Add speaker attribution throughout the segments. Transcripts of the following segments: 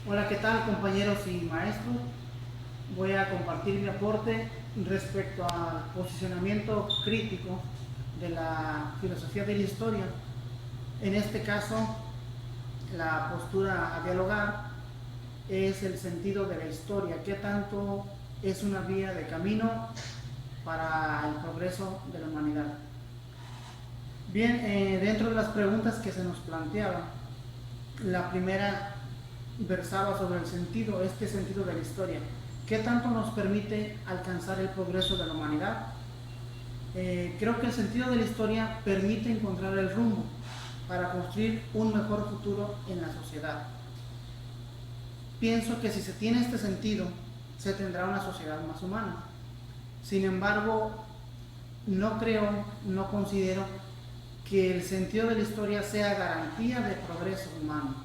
Speaker 1: Hola, ¿qué tal compañeros y maestros? Voy a compartir mi aporte respecto al posicionamiento crítico de la filosofía de la historia. En este caso, la postura a dialogar es el sentido de la historia, qué tanto es una vía de camino para el progreso de la humanidad. Bien, dentro de las preguntas que se nos planteaban, la primera versaba sobre el sentido, este sentido de la historia. ¿Qué tanto nos permite alcanzar el progreso de la humanidad? Creo que el sentido de la historia permite encontrar el rumbo para construir un mejor futuro en la sociedad. Pienso que si se tiene este sentido, se tendrá una sociedad más humana. Sin embargo, no creo, no considero que el sentido de la historia sea garantía de progreso humano.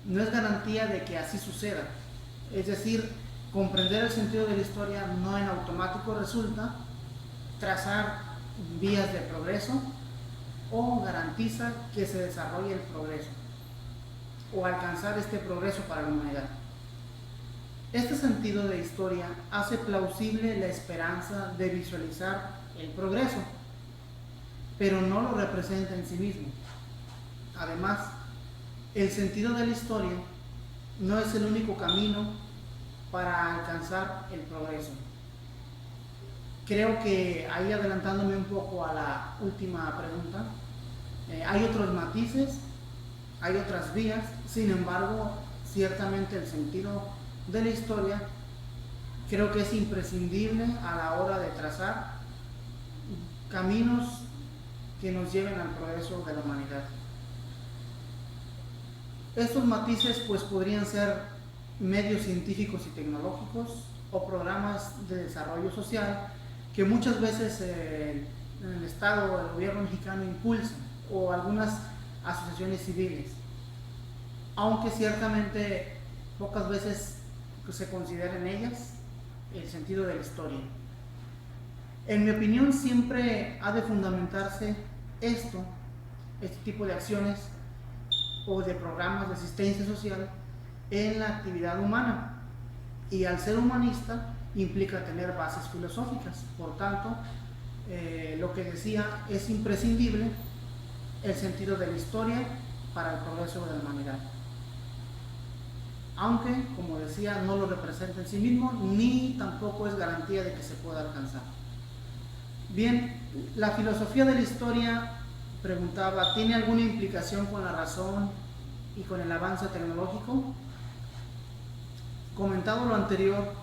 Speaker 1: No es garantía de que así suceda. Es decir, comprender el sentido de la historia no en automático resulta trazar vías de progreso o garantiza que se desarrolle el progreso o alcanzar este progreso para la humanidad. Este sentido de historia hace plausible la esperanza de visualizar el progreso, pero no lo representa en sí mismo. Además, el sentido de la historia no es el único camino para alcanzar el progreso. Creo que ahí adelantándome un poco a la última pregunta, hay otros matices, hay otras vías, sin embargo, ciertamente el sentido de la historia creo que es imprescindible a la hora de trazar caminos que nos lleven al progreso de la humanidad. Estos matices pues podrían ser medios científicos y tecnológicos o programas de desarrollo social que muchas veces el Estado o el gobierno mexicano impulsan, o algunas asociaciones civiles, aunque ciertamente pocas veces se considera en ellas el sentido de la historia. En mi opinión siempre ha de fundamentarse este tipo de acciones o de programas de asistencia social en la actividad humana, y al ser humanista implica tener bases filosóficas. Por tanto, lo que decía, es imprescindible el sentido de la historia para el progreso de la humanidad, aunque, como decía, no lo representa en sí mismo ni tampoco es garantía de que se pueda alcanzar. Bien, la filosofía de la historia, preguntaba, ¿tiene alguna implicación con la razón y con el avance tecnológico? Comentado lo anterior,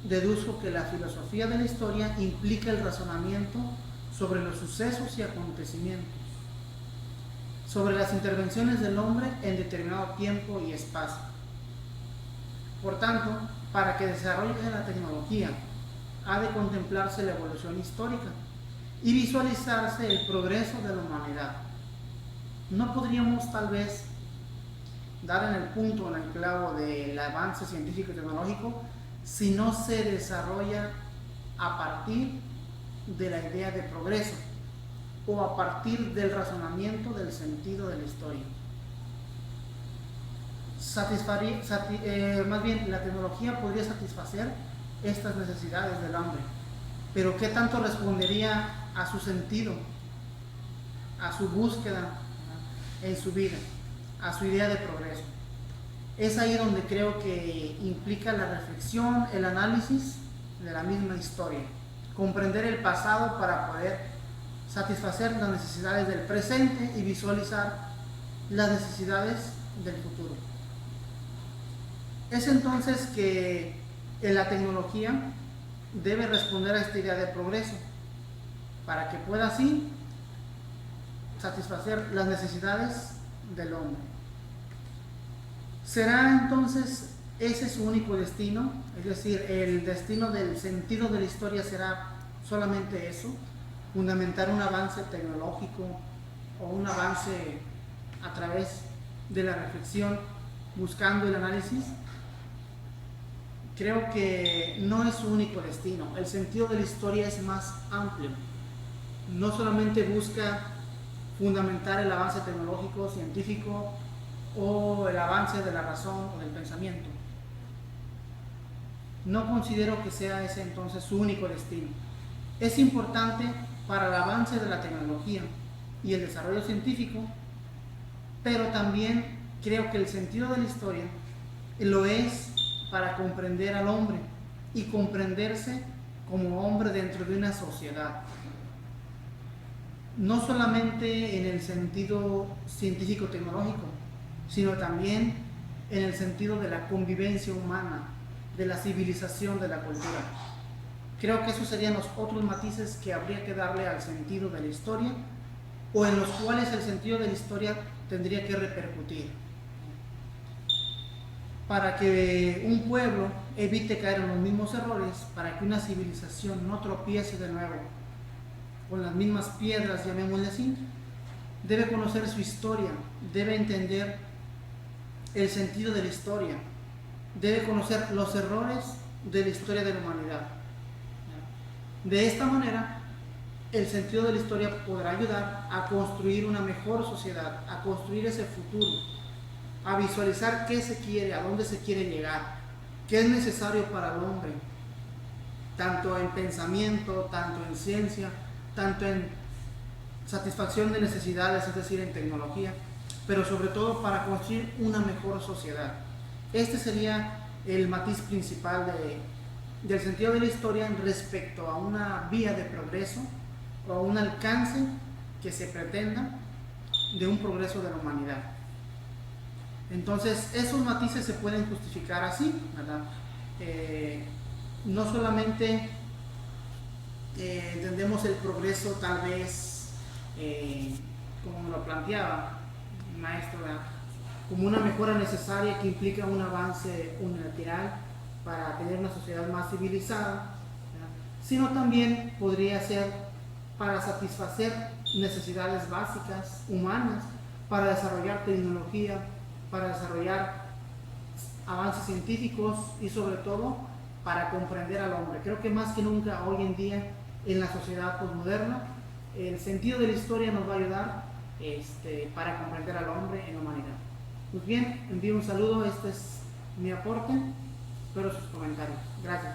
Speaker 1: deduzco que la filosofía de la historia implica el razonamiento sobre los sucesos y acontecimientos, sobre las intervenciones del hombre en determinado tiempo y espacio. Por tanto, para que desarrolle la tecnología, ha de contemplarse la evolución histórica y visualizarse el progreso de la humanidad. No podríamos tal vez dar en el punto, en el clavo del avance científico y tecnológico si no se desarrolla a partir de la idea de progreso o a partir del razonamiento del sentido de la historia. Más bien, la tecnología podría satisfacer estas necesidades del hombre, pero ¿qué tanto respondería a su sentido, a su búsqueda en su vida, a su idea de progreso? Es ahí donde creo que implica la reflexión, el análisis de la misma historia, comprender el pasado para poder satisfacer las necesidades del presente y visualizar las necesidades del futuro. Es entonces que la tecnología debe responder a esta idea de progreso para que pueda así satisfacer las necesidades del hombre. ¿Será entonces ese su único destino? Es decir, el destino del sentido de la historia será solamente eso, fundamentar un avance tecnológico o un avance a través de la reflexión, buscando el análisis. Creo que no es su único destino. El sentido de la historia es más amplio. No solamente busca fundamentar el avance tecnológico, científico o el avance de la razón o del pensamiento. No considero que sea ese entonces su único destino. Es importante para el avance de la tecnología y el desarrollo científico, pero también creo que el sentido de la historia lo es para comprender al hombre y comprenderse como hombre dentro de una sociedad. No solamente en el sentido científico-tecnológico, sino también en el sentido de la convivencia humana, de la civilización, de la cultura. Creo que esos serían los otros matices que habría que darle al sentido de la historia, o en los cuales el sentido de la historia tendría que repercutir. Para que un pueblo evite caer en los mismos errores, para que una civilización no tropiece de nuevo con las mismas piedras, llamémosle así, debe conocer su historia, debe entender el sentido de la historia, debe conocer los errores de la historia de la humanidad. De esta manera, el sentido de la historia podrá ayudar a construir una mejor sociedad, a construir ese futuro, a visualizar qué se quiere, a dónde se quiere llegar, qué es necesario para el hombre, tanto en pensamiento, tanto en ciencia, tanto en satisfacción de necesidades, es decir, en tecnología, pero sobre todo para construir una mejor sociedad. Este sería el matiz principal del sentido de la historia respecto a una vía de progreso o a un alcance que se pretenda de un progreso de la humanidad. Entonces, esos matices se pueden justificar así, ¿verdad? No solamente entendemos el progreso tal vez como lo planteaba el maestro, ¿verdad?, como una mejora necesaria que implica un avance unilateral para tener una sociedad más civilizada, ¿verdad?, sino también podría ser para satisfacer necesidades básicas humanas, para desarrollar tecnología, para desarrollar avances científicos y sobre todo para comprender al hombre. Creo que más que nunca hoy en día en la sociedad postmoderna el sentido de la historia nos va a ayudar para comprender al hombre en la humanidad. Pues bien, envío un saludo, este es mi aporte, espero sus comentarios. Gracias.